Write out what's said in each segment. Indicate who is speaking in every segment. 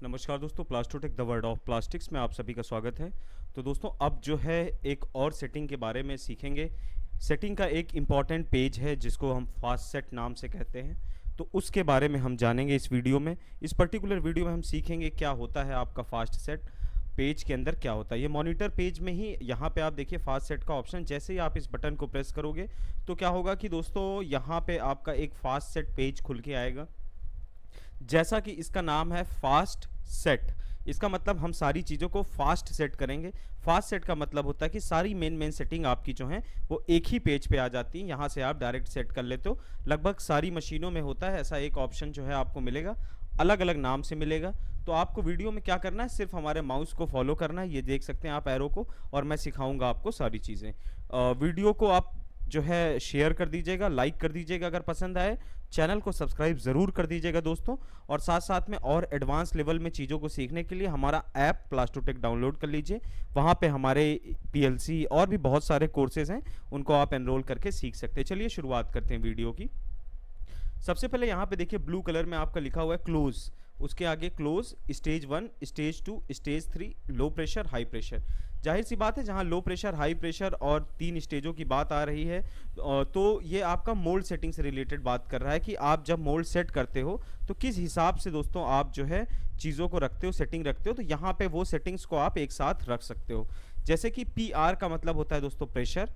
Speaker 1: नमस्कार दोस्तों, प्लास्टोटेक the world of plastics में आप सभी का स्वागत है। तो दोस्तों अब जो है एक और सेटिंग के बारे में सीखेंगे। सेटिंग का एक इम्पॉर्टेंट पेज है जिसको हम फास्ट सेट नाम से कहते हैं, तो उसके बारे में हम जानेंगे इस वीडियो में। इस पर्टिकुलर वीडियो में हम सीखेंगे क्या होता है आपका फास्ट सेट पेज के अंदर क्या होता है। ये मॉनिटर पेज में ही यहाँ पे आप देखिए फास्ट सेट का ऑप्शन, जैसे ही आप इस बटन को प्रेस करोगे तो क्या होगा कि दोस्तों यहाँ पे आपका एक फास्ट सेट पेज खुल के आएगा। जैसा कि इसका नाम है फास्ट सेट, इसका मतलब हम सारी चीज़ों को फास्ट सेट करेंगे। फास्ट सेट का मतलब होता है कि सारी मेन सेटिंग आपकी जो है वो एक ही पेज पे आ जाती हैं, यहाँ से आप डायरेक्ट सेट कर लेते हो। लगभग सारी मशीनों में होता है ऐसा, एक ऑप्शन जो है आपको मिलेगा, अलग अलग नाम से मिलेगा। तो आपको वीडियो में क्या करना है, सिर्फ हमारे माउस को फॉलो करना है, ये देख सकते हैं आप एरो को, और मैं सिखाऊंगा आपको सारी चीज़ें। वीडियो को आप जो है शेयर कर दीजिएगा, लाइक कर दीजिएगा अगर पसंद आए, चैनल को सब्सक्राइब ज़रूर कर दीजिएगा दोस्तों। और साथ साथ में और एडवांस लेवल में चीज़ों को सीखने के लिए हमारा ऐप प्लास्टोटेक डाउनलोड कर लीजिए। वहाँ पे हमारे पीएलसी और भी बहुत सारे कोर्सेज़ हैं, उनको आप एनरोल करके सीख सकते हैं। चलिए शुरुआत करते हैं वीडियो की। सबसे पहले यहाँ पे देखिए ब्लू कलर में आपका लिखा हुआ है क्लोज, उसके आगे close, stage 1, stage 2, stage 3, low pressure, high pressure. जाहिर सी बात है जहाँ लो प्रेशर, हाई प्रेशर और 3 स्टेजों की बात आ रही है, तो ये आपका मोल्ड सेटिंग से रिलेटेड बात कर रहा है कि आप जब मोल्ड सेट करते हो तो किस हिसाब से दोस्तों आप जो है चीज़ों को रखते हो, सेटिंग रखते हो। तो यहाँ पे वो सेटिंग्स को आप एक साथ रख सकते हो। जैसे कि PR का मतलब होता है दोस्तों प्रेशर,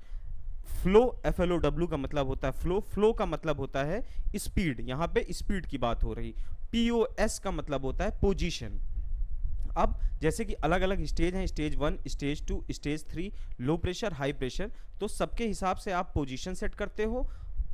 Speaker 1: फ्लो FLOW का मतलब होता है फ्लो, फ्लो का मतलब होता है स्पीड, यहाँ पे स्पीड की बात हो रही। POS का मतलब होता है पोजीशन। अब जैसे कि अलग अलग स्टेज हैं, stage 1, stage 2, stage 3, low pressure, high pressure, तो सबके हिसाब से आप पोजीशन सेट करते हो,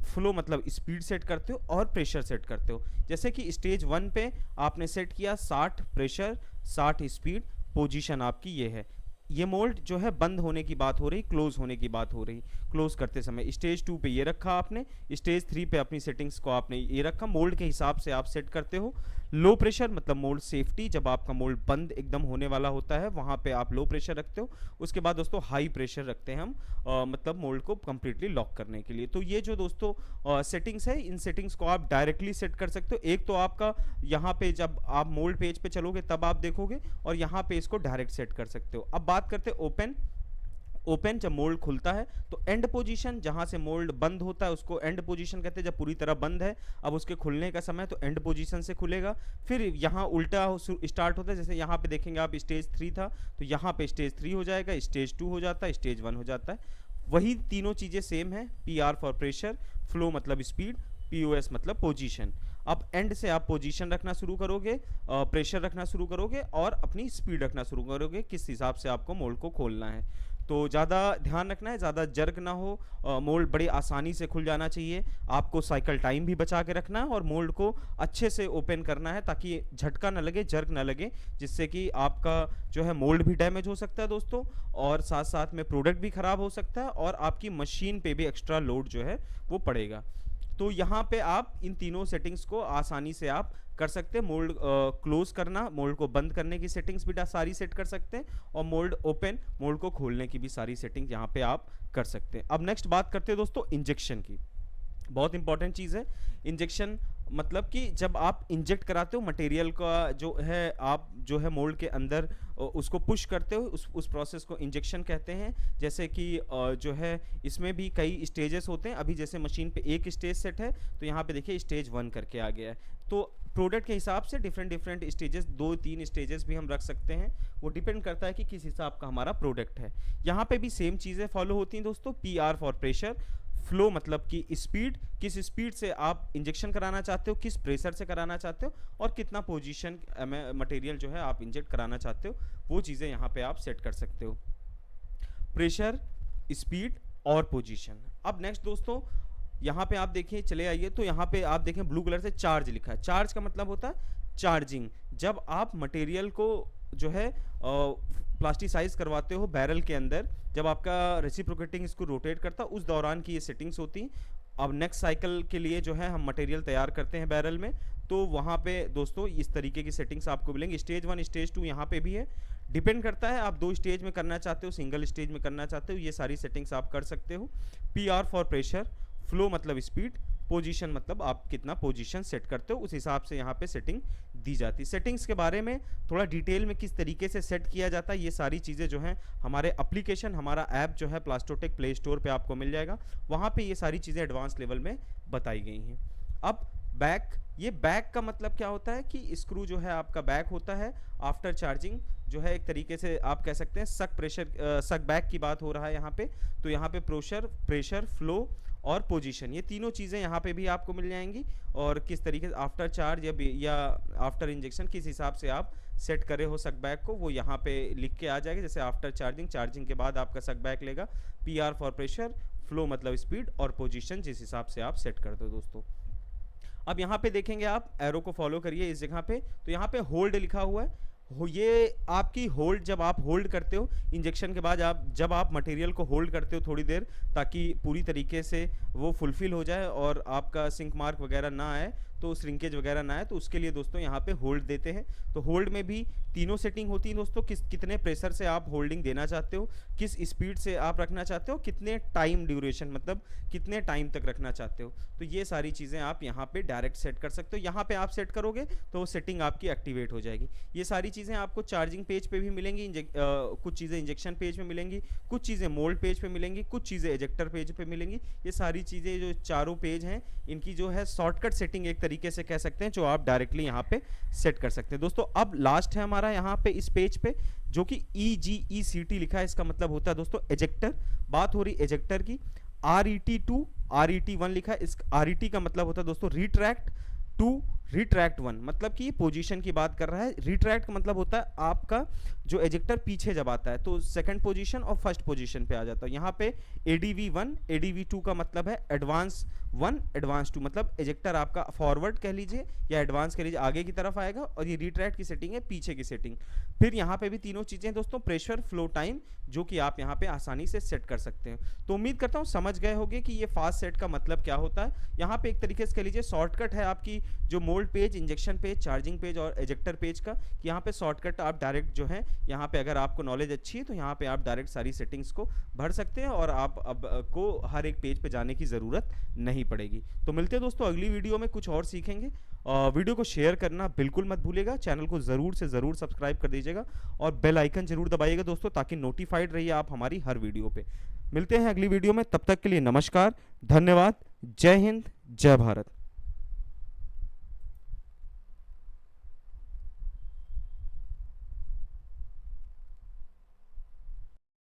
Speaker 1: फ्लो मतलब स्पीड सेट करते हो, और प्रेशर सेट करते हो। जैसे कि स्टेज 1 पे आपने सेट किया 60 प्रेशर, 60 स्पीड, पोजीशन आपकी ये है। ये मोल्ड जो है बंद होने की बात हो रही, क्लोज होने की बात हो रही, क्लोज करते समय। स्टेज 2 पे ये रखा आपने, स्टेज 3 पे अपनी सेटिंग्स को आपने ये रखा, मोल्ड के हिसाब से आप सेट करते हो। लो प्रेशर मतलब मोल्ड सेफ्टी, जब आपका मोल्ड बंद एकदम होने वाला होता है वहाँ पे आप लो प्रेशर रखते हो। उसके बाद दोस्तों हाई प्रेशर रखते हैं हम, मतलब मोल्ड को कम्प्लीटली लॉक करने के लिए। तो ये जो दोस्तों सेटिंग्स है, इन सेटिंग्स को आप डायरेक्टली सेट कर सकते हो। एक तो आपका यहाँ पे जब आप मोल्ड पेज पे चलोगे तब आप देखोगे, और यहाँ पे इसको डायरेक्ट सेट कर सकते हो। अब बात करते हैं ओपन। ओपन जब मोल्ड खुलता है तो एंड पोजीशन, जहां से मोल्ड बंद होता है उसको एंड पोजीशन कहते हैं। जब पूरी तरह बंद है, अब उसके खुलने का समय, तो एंड पोजीशन से खुलेगा। फिर यहाँ उल्टा स्टार्ट होता है, जैसे यहाँ पे देखेंगे आप स्टेज 3 था तो यहाँ पे स्टेज 3 हो जाएगा, स्टेज 2 हो जाता है, स्टेज 1 हो जाता है। वही तीनों चीज़ें सेम है। PR फॉर प्रेशर, फ्लो मतलब स्पीड, POS मतलब पोजीशन। अब एंड से आप पोजीशन रखना शुरू करोगे, प्रेशर रखना शुरू करोगे, और अपनी स्पीड रखना शुरू करोगे, किस हिसाब से आपको मोल्ड को खोलना है। तो ज़्यादा ध्यान रखना है, ज़्यादा जर्क ना हो, मोल्ड बड़ी आसानी से खुल जाना चाहिए। आपको साइकिल टाइम भी बचा के रखना है, और मोल्ड को अच्छे से ओपन करना है ताकि झटका ना लगे, जर्क ना लगे, जिससे कि आपका जो है मोल्ड भी डैमेज हो सकता है दोस्तों, और साथ साथ में प्रोडक्ट भी ख़राब हो सकता है, और आपकी मशीन पे भी एक्स्ट्रा लोड जो है वो पड़ेगा। तो यहाँ पे आप इन तीनों सेटिंग्स को आसानी से आप कर सकते हैं। मोल्ड क्लोज करना, मोल्ड को बंद करने की सेटिंग्स भी सारी सेट कर सकते हैं, और मोल्ड ओपन, मोल्ड को खोलने की भी सारी सेटिंग यहाँ पे आप कर सकते हैं। अब नेक्स्ट बात करते हैं दोस्तों इंजेक्शन की। बहुत इंपॉर्टेंट चीज़ है इंजेक्शन, मतलब कि जब आप इंजेक्ट कराते हो मटेरियल का जो है, आप जो है मोल्ड के अंदर उसको पुश करते हो, उस प्रोसेस को इंजेक्शन कहते हैं। जैसे कि जो है इसमें भी कई स्टेजेस होते हैं। अभी जैसे मशीन पे एक स्टेज सेट है, तो यहाँ पे देखिए स्टेज 1 करके आ गया है। तो प्रोडक्ट के हिसाब से डिफरेंट स्टेजेस, 2-3 स्टेजेस भी हम रख सकते हैं, वो डिपेंड करता है कि किस हिसाब का हमारा प्रोडक्ट है। यहाँ पे भी सेम चीज़ें फॉलो होती हैं दोस्तों। PR फॉर प्रेशर, फ्लो मतलब कि स्पीड, किस स्पीड से आप इंजेक्शन कराना चाहते हो, किस प्रेशर से कराना चाहते हो, और कितना पोजीशन में मटेरियल जो है आप इंजेक्ट कराना चाहते हो, वो चीज़ें यहाँ पे आप सेट कर सकते हो। प्रेशर, स्पीड और पोजीशन। अब नेक्स्ट दोस्तों यहाँ पे आप देखिए, चले आइए, तो यहाँ पे आप देखें ब्लू कलर से चार्ज लिखा है। चार्ज का मतलब होता है चार्जिंग। जब आप मटेरियल को जो है प्लास्टिसाइज करवाते हो बैरल के अंदर, जब आपका रेसिप्रोकेटिंग इसको रोटेट करता है, उस दौरान की ये सेटिंग्स होती हैं। अब नेक्स्ट साइकिल के लिए जो है हम मटेरियल तैयार करते हैं बैरल में, तो वहाँ पे दोस्तों इस तरीके की सेटिंग्स आपको मिलेंगी। स्टेज 1, स्टेज 2 यहाँ पे भी है। डिपेंड करता है आप 2 स्टेज में करना चाहते हो, सिंगल स्टेज में करना चाहते हो, ये सारी सेटिंग्स आप कर सकते हो। PR फॉर प्रेशर, फ्लो मतलब स्पीड, पोजीशन मतलब आप कितना पोजीशन सेट करते हो, उस हिसाब से यहाँ पे सेटिंग दी जाती है। सेटिंग्स के बारे में थोड़ा डिटेल में किस तरीके से सेट किया जाता है, ये सारी चीज़ें जो हैं हमारे एप्लीकेशन, हमारा ऐप जो है प्लास्टोटेक प्ले स्टोर पे आपको मिल जाएगा, वहाँ पे ये सारी चीज़ें एडवांस लेवल में बताई गई हैं। अब बैक, ये बैक का मतलब क्या होता है कि स्क्रू जो है आपका बैक होता है आफ्टर चार्जिंग, जो है एक तरीके से आप कह सकते हैं सक प्रेशर, सक बैक की बात हो रहा है यहाँ पे। तो यहाँ पे प्रेशर फ्लो और पोजीशन, ये तीनों चीज़ें यहाँ पे भी आपको मिल जाएंगी, और किस तरीके से आफ्टर चार्ज या आफ्टर इंजेक्शन किस हिसाब से आप सेट करे हो सक बैक को, वो यहाँ पे लिख के आ जाएगा। जैसे आफ्टर चार्जिंग के बाद आपका सक बैक लेगा, PR फॉर प्रेशर, फ्लो मतलब स्पीड, और पोजीशन जिस हिसाब से आप सेट कर दो दोस्तों। अब यहाँ पे देखेंगे आप, एरो को फॉलो करिए इस जगह पे, तो यहाँ पे होल्ड लिखा हुआ है। ये आपकी होल्ड, जब आप होल्ड करते हो इंजेक्शन के बाद, जब आप मटेरियल को होल्ड करते हो थोड़ी देर, ताकि पूरी तरीके से वो फुलफिल हो जाए और आपका सिंक मार्क वगैरह ना आए, तो श्रिंकेज वगैरह ना आए, तो उसके लिए दोस्तों यहाँ पे होल्ड देते हैं। तो होल्ड में भी तीनों सेटिंग होती है दोस्तों, कितने प्रेशर से आप होल्डिंग देना चाहते हो, किस स्पीड से आप रखना चाहते हो, कितने टाइम ड्यूरेशन मतलब कितने टाइम तक रखना चाहते हो, तो ये सारी चीज़ें आप यहाँ पे डायरेक्ट सेट कर सकते हो। यहाँ पे आप सेट करोगे तो वो सेटिंग आपकी एक्टिवेट हो जाएगी। ये सारी चीज़ें आपको चार्जिंग पेज पे भी मिलेंगी, कुछ चीज़ें इंजेक्शन पेज पे मिलेंगी, कुछ चीज़ें मोल्ड पेज पे मिलेंगी, कुछ चीज़ें एजेक्टर पेज पे मिलेंगी। ये सारी चीज़ें जो चारों पेज हैं, इनकी जो है शॉर्टकट सेटिंग एक तरीके से कह सकते हैं, जो आप डायरेक्टली यहाँ पे सेट कर सकते हैं दोस्तों। अब लास्ट है हमारा यहाँ पे इस पेज पे, जो कि EGECT लिखा है, इसका मतलब होता है दोस्तों एजेक्टर। बात हो रही एजेक्टर की। RET2 RET1 लिखा है, इस RET का मतलब होता है दोस्तों रिट्रैक्ट 2 रिट्रैक्ट 1, मतलब कि पोजीशन की बात कर रहा है। रिट्रैक्ट का मतलब होता है आपका जो एजेक्टर पीछे जब आता है तो सेकंड पोजीशन और फर्स्ट पोजीशन पे आ जाता है। यहाँ पे ADV1 ADV2 का मतलब है एडवांस 1 एडवांस 2, मतलब एजेक्टर आपका फॉरवर्ड कह लीजिए या एडवांस कह लीजिए, आगे की तरफ आएगा, और ये रिट्रैक्ट की सेटिंग है पीछे की सेटिंग। फिर यहाँ पे भी तीनों चीज़ें दोस्तों, प्रेशर, फ्लो, टाइम, जो कि आप यहाँ पे आसानी से सेट कर सकते हैं। तो उम्मीद करता हूँ समझ गए होंगे कि ये फास्ट सेट का मतलब क्या होता है। यहाँ पे एक तरीके से कह लीजिए शॉर्टकट है आपकी जो mould page, injection page, charging page और एजेक्टर पेज का, कि यहाँ पे शॉर्टकट आप डायरेक्ट जो है यहाँ पे, अगर आपको नॉलेज अच्छी है तो यहाँ पे आप डायरेक्ट सारी सेटिंग्स को भर सकते हैं, और आप अब को हर एक पेज पे जाने की ज़रूरत नहीं पड़ेगी। तो मिलते हैं दोस्तों अगली वीडियो में, कुछ और सीखेंगे। वीडियो को शेयर करना बिल्कुल मत भूलिएगा, चैनल को ज़रूर से ज़रूर सब्सक्राइब कर दीजिएगा, और बेल आइकन ज़रूर दबाइएगा दोस्तों, ताकि नोटिफाइड रहिए आप हमारी हर वीडियो पे। मिलते हैं अगली वीडियो में, तब तक के लिए नमस्कार, धन्यवाद, जय हिंद, जय भारत।